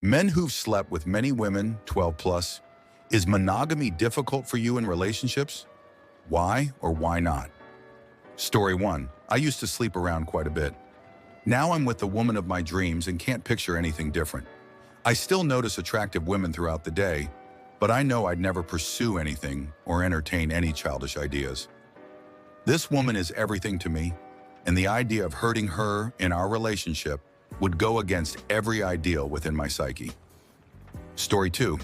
Men who've slept with many women, 12 plus. Is monogamy difficult for you in relationships? Why or why not? Story 1. I used to sleep around quite a bit. Now I'm with the woman of my dreams and can't picture anything different. I still notice attractive women throughout the day, but I know I'd never pursue anything or entertain any childish ideas. This woman is everything to me, and the idea of hurting her in our relationship would go against every ideal within my psyche. Story 2.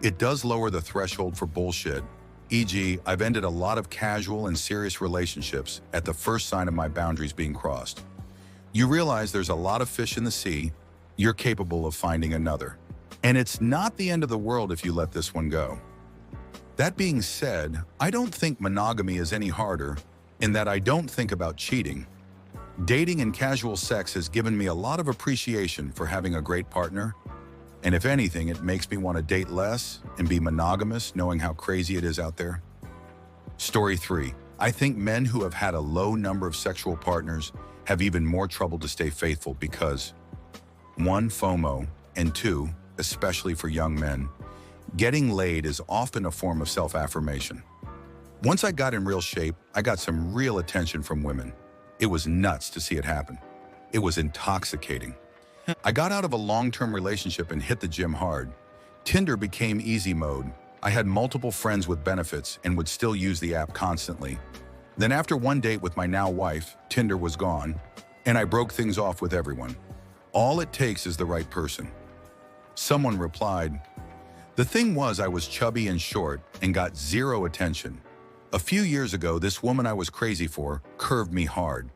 It does lower the threshold for bullshit, e.g., I've ended a lot of casual and serious relationships at the first sign of my boundaries being crossed. You realize there's a lot of fish in the sea, you're capable of finding another. And it's not the end of the world if you let this one go. That being said, I don't think monogamy is any harder in that I don't think about cheating. Dating and casual sex has given me a lot of appreciation for having a great partner, and if anything, it makes me want to date less and be monogamous, knowing how crazy it is out there. Story 3. I think men who have had a low number of sexual partners have even more trouble to stay faithful because 1. FOMO, and 2, especially for young men, getting laid is often a form of self-affirmation. Once I got in real shape, I got some real attention from women. It was nuts to see it happen. It was intoxicating. I got out of a long-term relationship and hit the gym hard. Tinder became easy mode. I had multiple friends with benefits and would still use the app constantly. Then after one date with my now wife, Tinder was gone, and I broke things off with everyone. All it takes is the right person. Someone replied, "The thing was I was chubby and short and got zero attention. A few years ago, this woman I was crazy for curved me hard.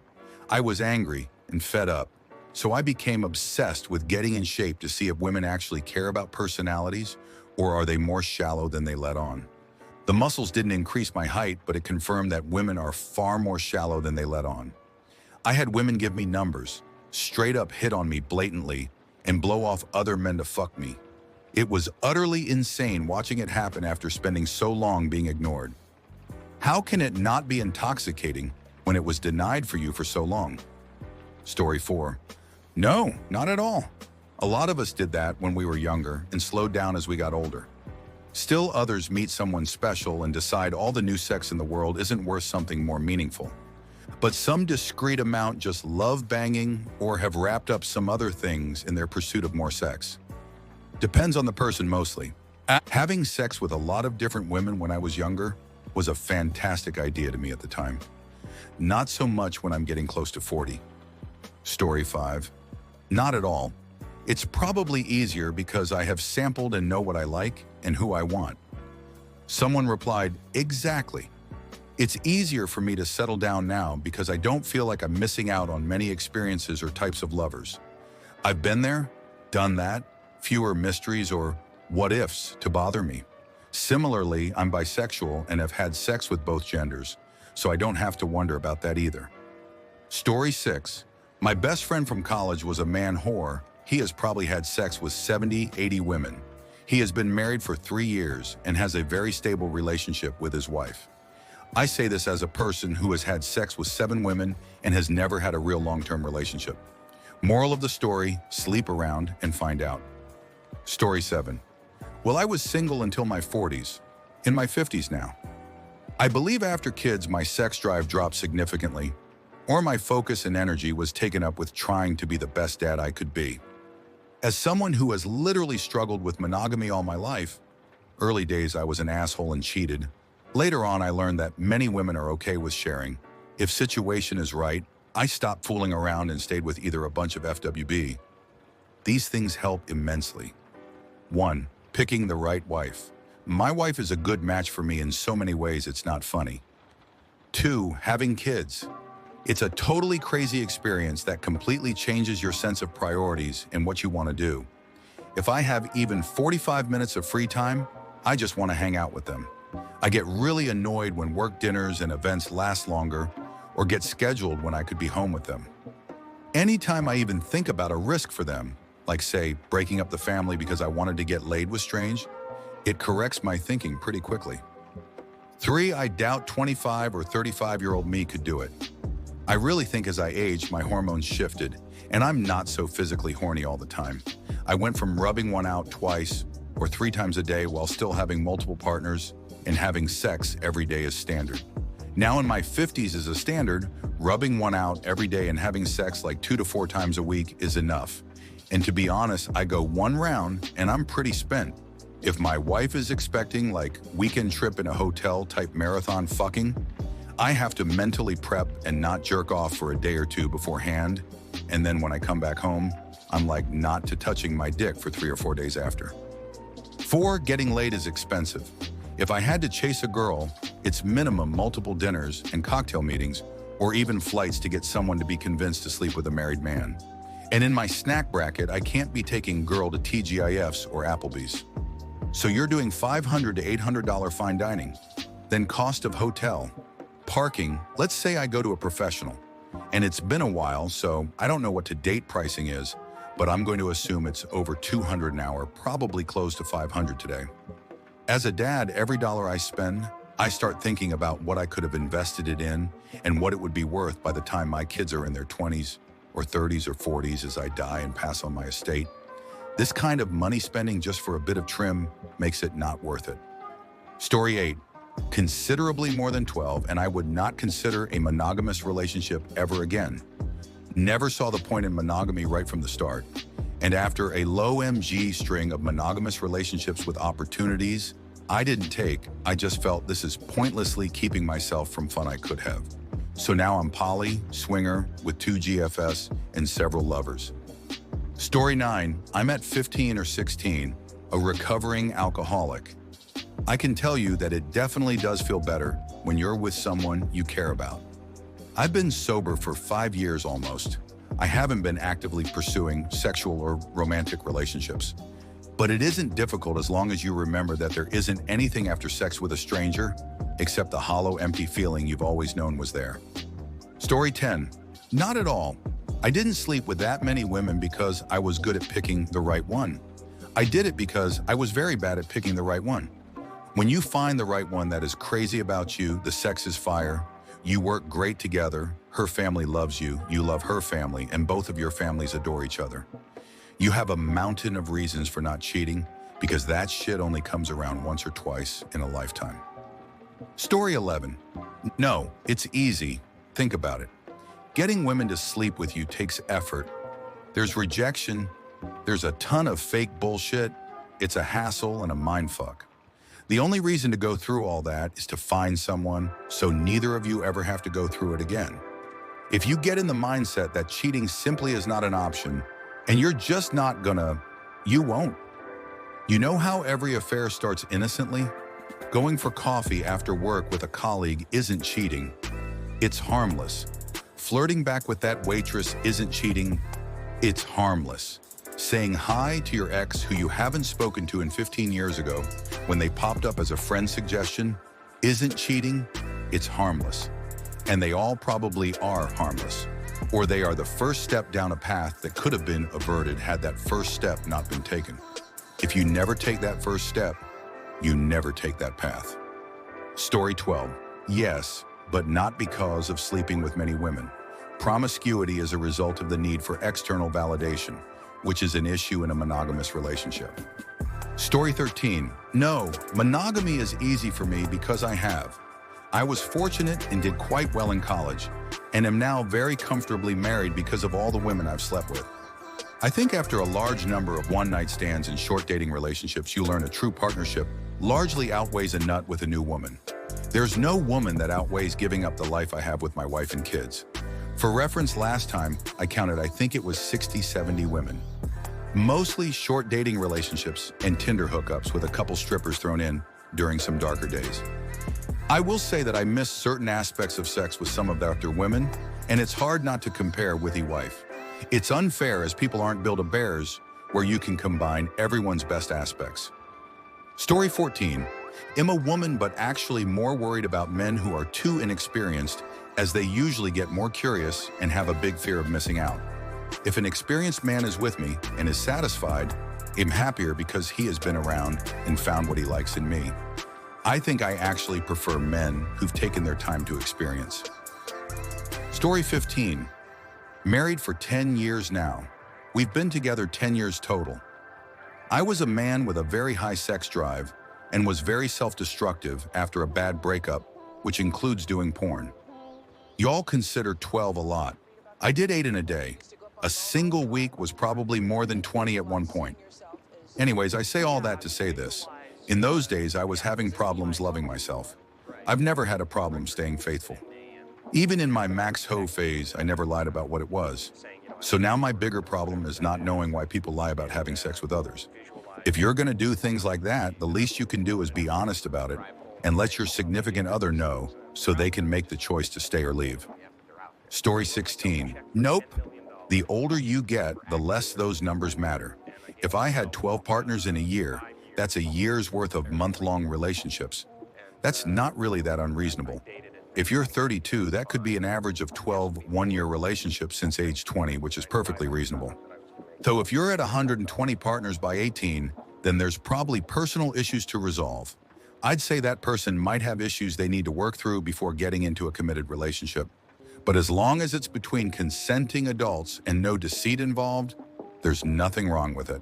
I was angry and fed up, so I became obsessed with getting in shape to see if women actually care about personalities or are they more shallow than they let on. The muscles didn't increase my height, but it confirmed that women are far more shallow than they let on. I had women give me numbers, straight up hit on me blatantly, and blow off other men to fuck me. It was utterly insane watching it happen after spending so long being ignored. How can it not be intoxicating when it was denied for you for so long?" Story 4. No, not at all. A lot of us did that when we were younger and slowed down as we got older. Still others meet someone special and decide all the new sex in the world isn't worth something more meaningful. But some discrete amount just love banging or have wrapped up some other things in their pursuit of more sex. Depends on the person mostly. Having sex with a lot of different women when I was younger was a fantastic idea to me at the time. Not so much when I'm getting close to 40. Story 5. Not at all. It's probably easier because I have sampled and know what I like and who I want. Someone replied, "Exactly. It's easier for me to settle down now because I don't feel like I'm missing out on many experiences or types of lovers. I've been there, done that, fewer mysteries or what ifs to bother me. Similarly, I'm bisexual and have had sex with both genders, so I don't have to wonder about that either." Story 6. My best friend from college was a man whore. He has probably had sex with 70, 80 women. He has been married for 3 years and has a very stable relationship with his wife. I say this as a person who has had sex with 7 women and has never had a real long-term relationship. Moral of the story, sleep around and find out. Story 7. Well, I was single until my 40s, in my 50s now. I believe after kids, my sex drive dropped significantly, or my focus and energy was taken up with trying to be the best dad I could be. As someone who has literally struggled with monogamy all my life, early days I was an asshole and cheated. Later on, I learned that many women are okay with sharing. If situation is right, I stopped fooling around and stayed with either a bunch of FWB. These things help immensely. 1. Picking the right wife. My wife is a good match for me in so many ways it's not funny. 2. Having kids. It's a totally crazy experience that completely changes your sense of priorities and what you want to do. If I have even 45 minutes of free time, I just want to hang out with them. I get really annoyed when work dinners and events last longer or get scheduled when I could be home with them. Anytime I even think about a risk for them, like say breaking up the family because I wanted to get laid was strange, it corrects my thinking pretty quickly. 3. I doubt 25 or 35-year-old me could do it. I really think as I aged, my hormones shifted, and I'm not so physically horny all the time. I went from rubbing one out twice or 3 times a day while still having multiple partners and having sex every day as standard. Now in my 50s as a standard, rubbing one out every day and having sex like 2 to 4 times a week is enough. And to be honest, I go 1 round and I'm pretty spent. If my wife is expecting like weekend trip in a hotel type marathon fucking, I have to mentally prep and not jerk off for a day or 2 beforehand. And then when I come back home, I'm like not to touching my dick for 3 or 4 days after. 4, getting laid is expensive. If I had to chase a girl, it's minimum multiple dinners and cocktail meetings, or even flights to get someone to be convinced to sleep with a married man. And in my snack bracket, I can't be taking girl to TGIFs or Applebee's. So you're doing $500 to $800 fine dining, then cost of hotel, parking. Let's say I go to a professional, and it's been a while, so I don't know what to date pricing is, but I'm going to assume it's over $200 an hour, probably close to $500 today. As a dad, every dollar I spend, I start thinking about what I could have invested it in and what it would be worth by the time my kids are in their 20s or 30s or 40s as I die and pass on my estate. This kind of money spending just for a bit of trim makes it not worth it. Story 8, considerably more than 12, and I would not consider a monogamous relationship ever again. Never saw the point in monogamy right from the start. And after a low MG string of monogamous relationships with opportunities I didn't take, I just felt this is pointlessly keeping myself from fun I could have. So now I'm poly, swinger, with 2 GFS and several lovers. Story 9, I'm at 15 or 16, a recovering alcoholic. I can tell you that it definitely does feel better when you're with someone you care about. I've been sober for 5 years almost. I haven't been actively pursuing sexual or romantic relationships. But it isn't difficult as long as you remember that there isn't anything after sex with a stranger except the hollow, empty feeling you've always known was there. Story 10, not at all. I didn't sleep with that many women because I was good at picking the right one. I did it because I was very bad at picking the right one. When you find the right one that is crazy about you, the sex is fire, you work great together, her family loves you, you love her family, and both of your families adore each other. You have a mountain of reasons for not cheating because that shit only comes around once or twice in a lifetime. Story 11. No, it's easy. Think about it. Getting women to sleep with you takes effort. There's rejection. There's a ton of fake bullshit. It's a hassle and a mindfuck. The only reason to go through all that is to find someone so neither of you ever have to go through it again. If you get in the mindset that cheating simply is not an option, and you're just not gonna, you won't. You know how every affair starts innocently? Going for coffee after work with a colleague isn't cheating. It's harmless. Flirting back with that waitress isn't cheating. It's harmless. Saying hi to your ex who you haven't spoken to in 15 years ago when they popped up as a friend suggestion isn't cheating. It's harmless. And they all probably are harmless. Or they are the first step down a path that could have been averted had that first step not been taken. If you never take that first step, you never take that path. Story 12. Yes, but not because of sleeping with many women. Promiscuity is a result of the need for external validation, which is an issue in a monogamous relationship. Story 13. No, monogamy is easy for me because I was fortunate and did quite well in college, and am now very comfortably married because of all the women I've slept with. I think after a large number of one-night stands and short dating relationships, you learn a true partnership largely outweighs a nut with a new woman. There's no woman that outweighs giving up the life I have with my wife and kids. For reference, last time I counted, I think it was 60, 70 women. Mostly short dating relationships and Tinder hookups with a couple strippers thrown in during some darker days. I will say that I miss certain aspects of sex with some of the other women, and it's hard not to compare withy wife. It's unfair as people aren't built of bears where you can combine everyone's best aspects. Story 14. I'm a woman but actually more worried about men who are too inexperienced, as they usually get more curious and have a big fear of missing out. If an experienced man is with me and is satisfied, I'm happier because he has been around and found what he likes in me. I think I actually prefer men who've taken their time to experience. Story 15. Married for 10 years now. We've been together 10 years total. I was a man with a very high sex drive and was very self-destructive after a bad breakup, which includes doing porn. Y'all consider 12 a lot. I did 8 in a day. A single week was probably more than 20 at one point. Anyways, I say all that to say this. In those days, I was having problems loving myself. I've never had a problem staying faithful. Even in my max hoe phase, I never lied about what it was. So now my bigger problem is not knowing why people lie about having sex with others. If you're gonna do things like that, the least you can do is be honest about it and let your significant other know so they can make the choice to stay or leave. Story 16. Nope. The older you get, the less those numbers matter. If I had 12 partners in a year, that's a year's worth of month-long relationships. That's not really that unreasonable. If you're 32, that could be an average of 12 one-year relationships since age 20, which is perfectly reasonable. So if you're at 120 partners by 18, then there's probably personal issues to resolve. I'd say that person might have issues they need to work through before getting into a committed relationship. But as long as it's between consenting adults and no deceit involved, there's nothing wrong with it.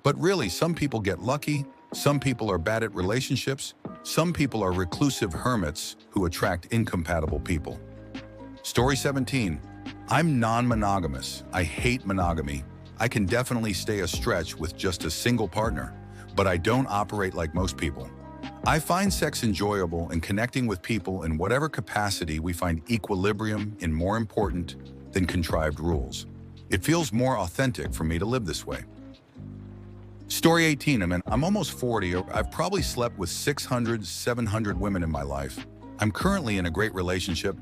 But really, some people get lucky, some people are bad at relationships, some people are reclusive hermits who attract incompatible people. Story 17. I'm non-monogamous. I hate monogamy. I can definitely stay a stretch with just a single partner, but I don't operate like most people. I find sex enjoyable and connecting with people in whatever capacity we find equilibrium in more important than contrived rules. It feels more authentic for me to live this way. Story 18. I'm almost 40. I've probably slept with 600, 700 women in my life. I'm currently in a great relationship,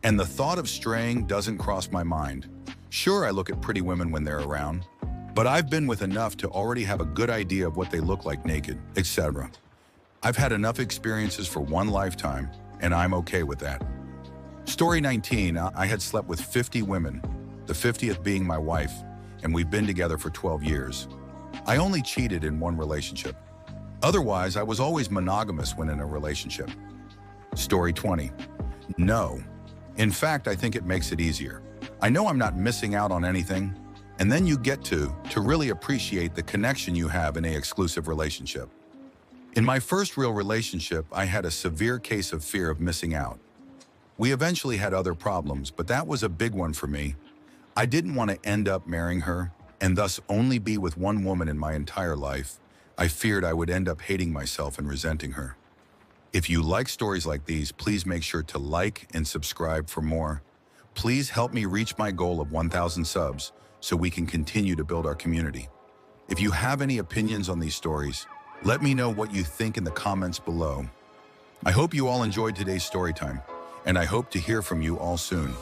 and the thought of straying doesn't cross my mind. Sure, I look at pretty women when they're around, but I've been with enough to already have a good idea of what they look like naked, etc. I've had enough experiences for one lifetime, and I'm okay with that. Story 19. I had slept with 50 women, the 50th being my wife, and we've been together for 12 years. I only cheated in one relationship. Otherwise, I was always monogamous when in a relationship. Story 20. No. In fact, I think it makes it easier. I know I'm not missing out on anything, and then you get to really appreciate the connection you have in an exclusive relationship. In my first real relationship, I had a severe case of fear of missing out. We eventually had other problems, but that was a big one for me. I didn't want to end up marrying her and thus only be with one woman in my entire life. I feared I would end up hating myself and resenting her. If you like stories like these, please make sure to like and subscribe for more. Please help me reach my goal of 1,000 subs so we can continue to build our community. If you have any opinions on these stories, let me know what you think in the comments below. I hope you all enjoyed today's story time, and I hope to hear from you all soon.